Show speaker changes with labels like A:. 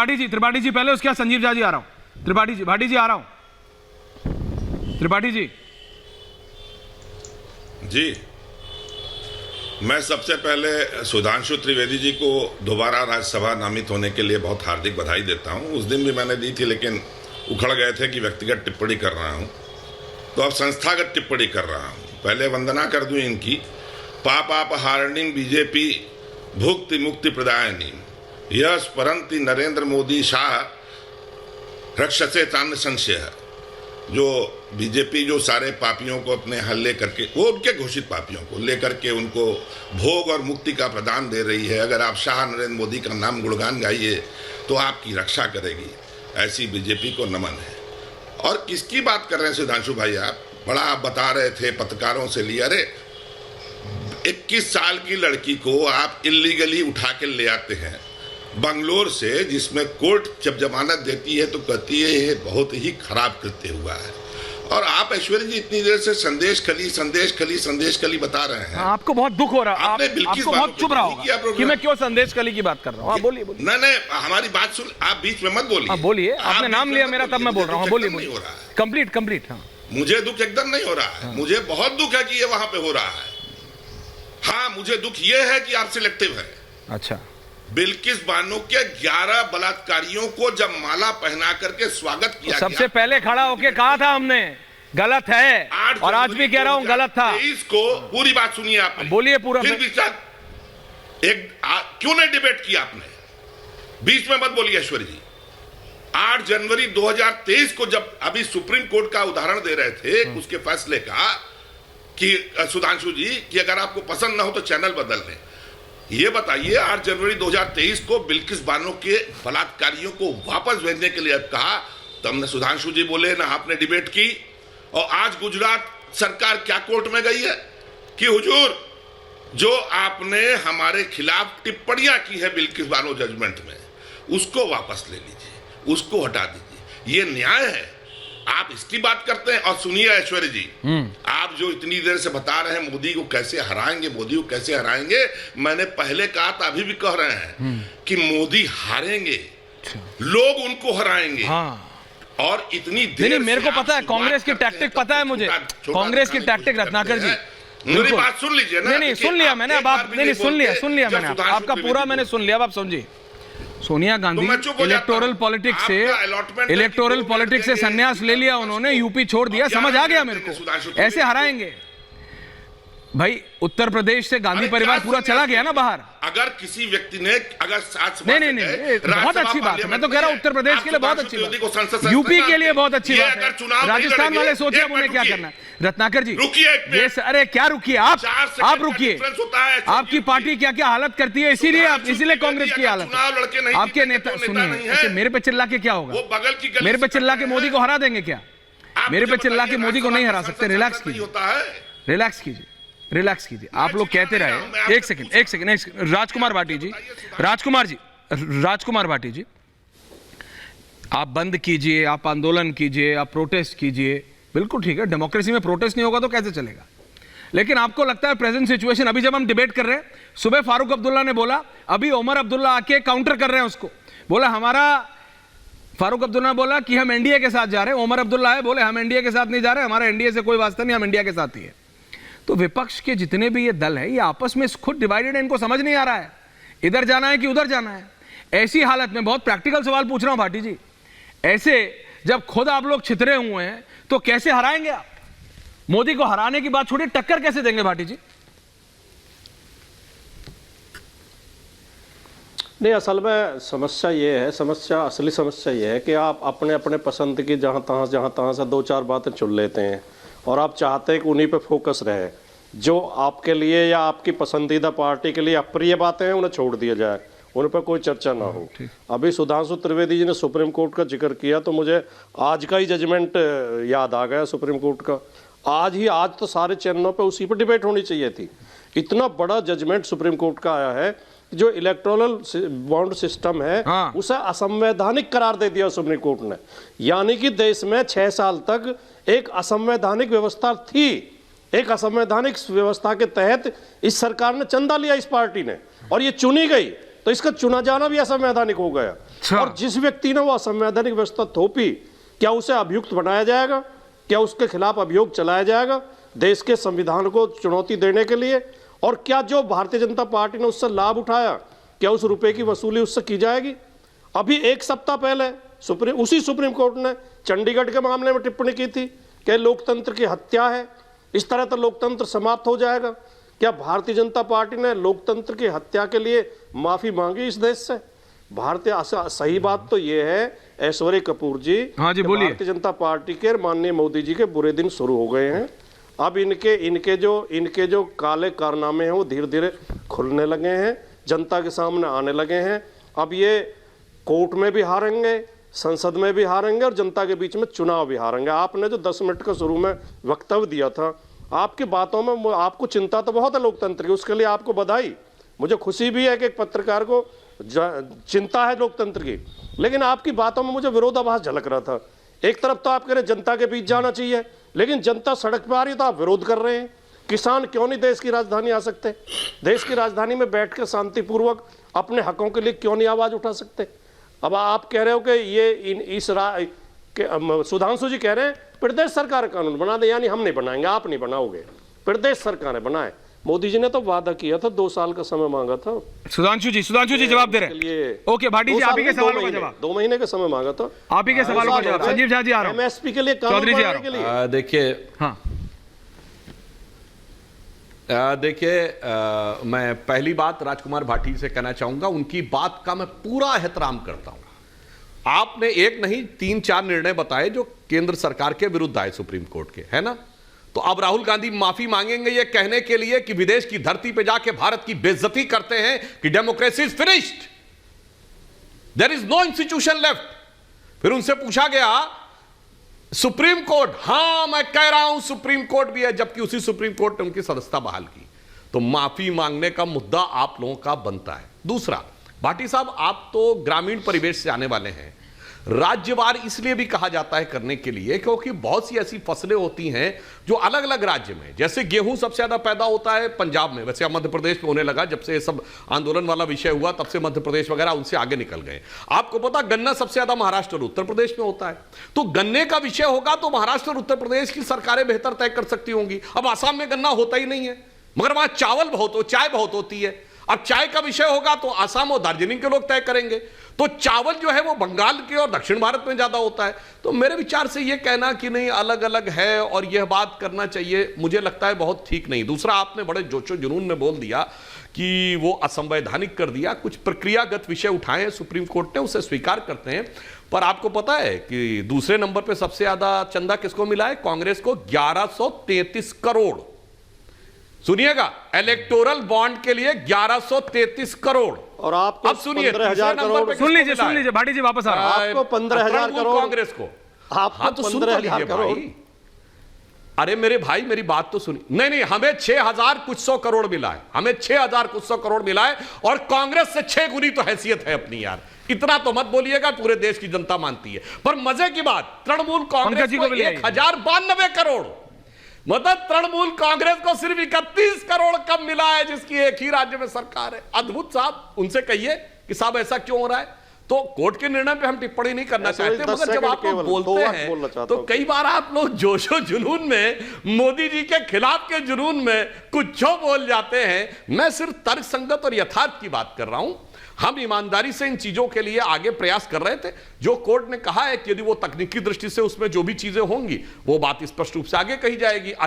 A: त्रिपाठी जी पहले उसके बाद संजीव झा जी आ रहा हूं। त्रिपाठी जी, भाटी जी आ रहा हूं। त्रिपाठी जी
B: जी, मैं सबसे पहले सुधांशु त्रिवेदी जी को दोबारा राज्यसभा नामित होने के लिए बहुत हार्दिक बधाई देता हूं। उस दिन भी मैंने दी थी, लेकिन उखड़ गए थे कि व्यक्तिगत टिप्पणी कर रहा हूं, तो अब संस्थागत टिप्पणी कर रहा हूं। पहले वंदना कर दूं इनकी। पापापहारिणीं बीजेपी भुक्ति मुक्ति प्रदायिनी यह स्मरन्ति नरेंद्र मोदी शाह रक्षसे तान्य संशय। जो बीजेपी जो सारे पापियों को अपने हल्ले करके, वो उनके घोषित पापियों को लेकर के उनको भोग और मुक्ति का प्रदान दे रही है। अगर आप शाह नरेंद्र मोदी का नाम गुणगान गाइए तो आपकी रक्षा करेगी, ऐसी बीजेपी को नमन है। और किसकी बात कर रहे हैं सुधांशु भाई? आप बड़ा आप बता रहे थे पत्रकारों से लिए, अरे 21 साल की लड़की को आप इल्लीगली उठा के ले आते हैं बंगलोर से, जिसमें कोर्ट जब जमानत देती है तो कहती है ये बहुत ही खराब कृत्य हुआ है। और आप ऐश्वर्या जी इतनी देर से संदेश खली बता रहे हैं।
A: आपको बहुत दुख हो रहा है, आपको बहुत चुप रहा होगा कि मैं क्यों संदेश खली की बात कर रहा हूँ। बोलिए बोलिए।
B: नहीं, हमारी बात सुन, आप बीच में मत बोलिए।
A: बोलिए, आपने नाम लिया मेरा तब मैं बोल रहा हूँ। बोलिए। कंप्लीट। हाँ,
B: मुझे दुख एकदम नहीं हो रहा है। मुझे बहुत दुख है कि ये वहां पे हो रहा है। हाँ, मुझे दुख ये है कि आप सिलेक्टिव है।
A: अच्छा,
B: बिल्किस बानो के 11 बलात्कारियों को जब माला पहना करके स्वागत किया,
A: सबसे पहले खड़ा होके कहा था हमने गलत है, और आज भी कह रहा हूं गलत था।
B: इसको पूरी बात सुनिए आप।
A: बोलिए पूरा।
B: फिर क्यों नहीं डिबेट किया आपने? बीच में मत बोलिए ऐश्वर्या जी। 8 जनवरी 2023 को जब अभी सुप्रीम कोर्ट का उदाहरण दे रहे थे उसके फैसले का कि सुधांशु जी कि अगर आपको पसंद ना हो तो चैनल बदल लें। ये बताइए, 8 जनवरी 2023 को बिल्किस बानो के बलात्कारियों को वापस भेजने के लिए कहा, तो हमने सुधांशु जी बोले ना आपने डिबेट की। और आज गुजरात सरकार क्या कोर्ट में गई है कि हुजूर जो आपने हमारे खिलाफ टिप्पणियां की है बिल्किस बानो जजमेंट में, उसको वापस ले लीजिए, उसको हटा दीजिए। ये न्याय है? आप इसकी बात करते हैं। और सुनिए ऐश्वर्या जी, आप जो इतनी देर से बता रहे हैं मोदी को कैसे हराएंगे, मैंने पहले कहा था, अभी भी कह रहे हैं कि मोदी हारेंगे, लोग उनको हराएंगे।
A: हाँ।
B: और इतनी देर
A: नहीं, मेरे को पता है कांग्रेस की टैक्टिक, पता है मुझे कांग्रेस की टैक्टिक। रत्नाकर जी
B: मेरी बात सुन लीजिए ना।
A: नहीं, सुन लिया मैंने। अब आप नहीं, सुन लिया मैंने आपका पूरा, मैंने सुन लिया। अब आप समझिए, सोनिया गांधी इलेक्टोरल पॉलिटिक्स से संन्यास ले लिया उन्होंने, यूपी छोड़ दिया, समझ आ गया मेरे को। ऐसे हराएंगे भाई? उत्तर प्रदेश से गांधी परिवार पूरा चला गया ना बाहर।
B: अगर किसी व्यक्ति ने अगर
A: नहीं, बहुत अच्छी बात है। मैं तो कह रहा हूं उत्तर प्रदेश के लिए बहुत अच्छी बात है, यूपी के लिए बहुत अच्छी बात है। राजस्थान वाले सोचे अब उन्हें क्या करना है। रत्नाकर जी रुकिए। अरे क्या रुकिए? आप रुकिए। आपकी पार्टी क्या क्या हालत करती है, इसीलिए कांग्रेस की हालत। आपके नेता सुनिए, मेरे पे चिल्ला के क्या होगा? मेरे पे चिल्ला के मोदी को हरा देंगे क्या? मेरे पे चिल्ला के मोदी को नहीं हरा सकते। रिलैक्स कीजिए। आप लोग कहते रहे। एक सेकंड। राजकुमार भाटी जी, आप बंद कीजिए, आप आंदोलन कीजिए, आप प्रोटेस्ट कीजिए, बिल्कुल ठीक है। डेमोक्रेसी में प्रोटेस्ट नहीं होगा तो कैसे चलेगा? लेकिन आपको लगता है प्रेजेंट सिचुएशन, अभी जब हम डिबेट कर रहे हैं, सुबह फारूक अब्दुल्ला ने बोला, अभी उमर अब्दुल्ला आके काउंटर कर रहे हैं उसको। बोला फारूक अब्दुल्ला ने बोला कि हम एनडीए के साथ जा रहे हैं। उमर अब्दुल्ला है, बोले हम एनडीए के साथ नहीं जा रहे, हमारा एनडीए से कोई वास्ता नहीं, हम इंडिया के साथ ही है। तो विपक्ष के जितने भी ये दल है, ये आपस में खुद डिवाइडेड है, इनको समझ नहीं आ रहा है इधर जाना है कि उधर जाना है। ऐसी हालत में बहुत प्रैक्टिकल सवाल पूछ रहा हूं भाटी जी, ऐसे जब खुद आप लोग छितरे हुए हैं तो कैसे हराएंगे आप? मोदी को हराने की बात छोड़िए, टक्कर कैसे देंगे भाटी जी?
C: नहीं, असल में असली समस्या ये है कि आप अपने अपने पसंद की जहाँ तहाँ से 2-4 बातें चुन लेते हैं और आप चाहते हैं कि उन्हीं पे फोकस रहे। जो आपके लिए या आपकी पसंदीदा पार्टी के लिए अप्रिय बातें हैं उन्हें छोड़ दिया जाए, उन पर कोई चर्चा ना हो। अभी सुधांशु त्रिवेदी जी ने सुप्रीम कोर्ट का जिक्र किया तो मुझे आज का ही जजमेंट याद आ गया सुप्रीम कोर्ट का। आज तो सारे चैनलों पे उसी पर डिबेट होनी चाहिए थी। इतना बड़ा जजमेंट सुप्रीम कोर्ट का आया है, जो इलेक्टोरल बॉन्ड सिस्टम है उसे असंवैधानिक करार दे दिया सुप्रीम कोर्ट ने। यानी कि देश में 6 साल तक एक असंवैधानिक व्यवस्था थी। एक असंवैधानिक व्यवस्था के तहत इस सरकार ने चंदा लिया इस पार्टी ने, और ये चुनी गई, तो इसका चुना जाना भी असंवैधानिक हो गया। और जिस व्यक्ति ने वो असंवैधानिक व्यवस्था थोपी, क्या उसे अभियुक्त बनाया जाएगा? क्या उसके खिलाफ अभियोग चलाया जाएगा देश के संविधान को चुनौती देने के लिए? और क्या जो भारतीय जनता पार्टी ने उससे लाभ उठाया, क्या उस रुपए की वसूली उससे की जाएगी? अभी एक सप्ताह पहले उसी सुप्रीम कोर्ट ने चंडीगढ़ के मामले में टिप्पणी की थी कि लोकतंत्र की हत्या है, इस तरह तो लोकतंत्र समाप्त हो जाएगा। क्या भारतीय जनता पार्टी ने लोकतंत्र की हत्या के लिए माफी मांगी इस देश से? सही बात तो ये है ऐश्वर्य कपूर जी,
A: हाँ जी, बोलिए।
C: भारतीय जनता पार्टी के माननीय मोदी जी के बुरे दिन शुरू हो गए हैं। अब इनके जो काले कारनामे हैं वो धीरे धीरे खुलने लगे हैं, जनता के सामने आने लगे हैं। अब ये कोर्ट में भी हारेंगे, संसद में भी हारेंगे और जनता के बीच में चुनाव भी हारेंगे। आपने जो 10 मिनट का शुरू में वक्तव्य दिया था, आपकी बातों में आपको चिंता तो बहुत है लोकतंत्र की, उसके लिए आपको बधाई। मुझे खुशी भी है कि एक पत्रकार को चिंता है लोकतंत्र की, लेकिन आपकी बातों में मुझे विरोधाभास झलक रहा था। एक तरफ तो आप कह रहे जनता के बीच जाना चाहिए, लेकिन जनता सड़क पर आ रही है तो आप विरोध कर रहे हैं। किसान क्यों नहीं देश की राजधानी आ सकते? देश की राजधानी में बैठ कर शांतिपूर्वक अपने हकों के लिए क्यों नहीं आवाज उठा सकते? अब आप कह रहे हो कि ये सुधांशु जी कह रहे हैं प्रदेश सरकार कानून बना दे, यानी हम नहीं बनाएंगे, आप नहीं बनाओगे, प्रदेश सरकार बनाए। मोदी जी ने तो वादा किया था, 2 साल का समय मांगा था।
A: सुधांशु जी जवाब दे रहे हैं। ओके भाटी जी, आप ही के सवालों का जवाब।
C: 2 महीने का समय मांगा था,
A: आप ही के सवालों का जवाब। संजीव झा जी आ रहा हूं।
C: एमएसपी के लिए, कानून बनाने के लिए।
D: देखिए, मैं पहली बात राजकुमार भाटी से कहना चाहूंगा, उनकी बात का मैं पूरा एहतराम करता हूं। आपने एक नहीं 3-4 निर्णय बताए जो केंद्र सरकार के विरुद्ध आए सुप्रीम कोर्ट के, है ना? तो अब राहुल गांधी माफी मांगेंगे ये कहने के लिए कि विदेश की धरती पे जाके भारत की बेइज्जती करते हैं कि democracy is finished, there is no institution left. फिर उनसे पूछा गया सुप्रीम कोर्ट, हां मैं कह रहा हूं सुप्रीम कोर्ट भी है, जबकि उसी सुप्रीम कोर्ट ने उनकी सदस्यता बहाल की। तो माफी मांगने का मुद्दा आप लोगों का बनता है। दूसरा, भाटी साहब, आप तो ग्रामीण परिवेश से आने वाले हैं। राज्यवार इसलिए भी कहा जाता है करने के लिए क्योंकि बहुत सी ऐसी फसलें होती हैं जो अलग अलग राज्य में, जैसे गेहूं सबसे ज्यादा पैदा होता है पंजाब में, वैसे अब मध्य प्रदेश में होने लगा, जब से ये सब आंदोलन वाला विषय हुआ तब से मध्य प्रदेश वगैरह उनसे आगे निकल गए। आपको पता, गन्ना सबसे ज्यादा महाराष्ट्र और उत्तर प्रदेश में होता है। तो गन्ने का विषय होगा तो महाराष्ट्र और उत्तर प्रदेश की सरकारें बेहतर तय कर सकती होंगी। अब आसाम में गन्ना होता ही नहीं है, मगर वहां चाय बहुत होती है। अब चाय का विषय होगा तो आसाम और दार्जिलिंग के लोग तय करेंगे। तो चावल जो है वो बंगाल के और दक्षिण भारत में ज्यादा होता है। तो मेरे विचार से ये कहना कि नहीं अलग अलग है और यह बात करना चाहिए, मुझे लगता है बहुत ठीक नहीं। दूसरा, आपने बड़े जोशो जुनून में बोल दिया कि वो असंवैधानिक कर दिया। कुछ प्रक्रियागत विषय उठाए हैं सुप्रीम कोर्ट ने, उसे स्वीकार करते हैं। पर आपको पता है कि दूसरे नंबर पर सबसे ज्यादा चंदा किसको मिला है? कांग्रेस को 1133 करोड़। सुनिएगा, इलेक्टोरल बॉन्ड के लिए 1133 करोड़।
C: और आपको
D: अब सुनिए,
C: 15,000 करोड़।
A: सुन लीजिए भाटी जी, वापस आ रहा हूं।
C: आपको 15,000 करोड़
D: कांग्रेस को।
C: आपको
D: तो
C: 15,000 करोड़।
D: अरे मेरे भाई, मेरी बात तो सुनिए। नहीं, हमें 6,000 कुछ सौ करोड़ मिला है, हमें 6,000 कुछ सौ करोड़ मिला है, और कांग्रेस से 6 गुनी तो हैसियत है अपनी यार। इतना तो मत बोलिएगा, पूरे देश की जनता मानती है। पर मजे की बात, तृणमूल कांग्रेस को 1092 करोड़, मतलब तृणमूल कांग्रेस को सिर्फ 31 करोड़ कम मिला है, जिसकी एक ही राज्य में सरकार है। अद्भुत साहब, उनसे कहिए कि साहब ऐसा क्यों हो रहा है। तो कोर्ट के निर्णय पे हम टिप्पणी नहीं करना चाहते, मगर जब आप लोग बोलते हैं तो कई बार आप लोग जोशो जुनून में, मोदी जी के खिलाफ के जुनून में कुछ जो बोल जाते हैं। मैं सिर्फ तर्कसंगत और यथार्थ की बात कर रहा हूं। हम ईमानदारी से इन चीजों के लिए आगे प्रयास कर रहे थे। जो कोर्ट ने कहा है कि यदि वो तकनीकी दृष्टि से उसमें जो भी चीजें होंगी वो बात स्पष्ट रूप से आगे कही जाएगी।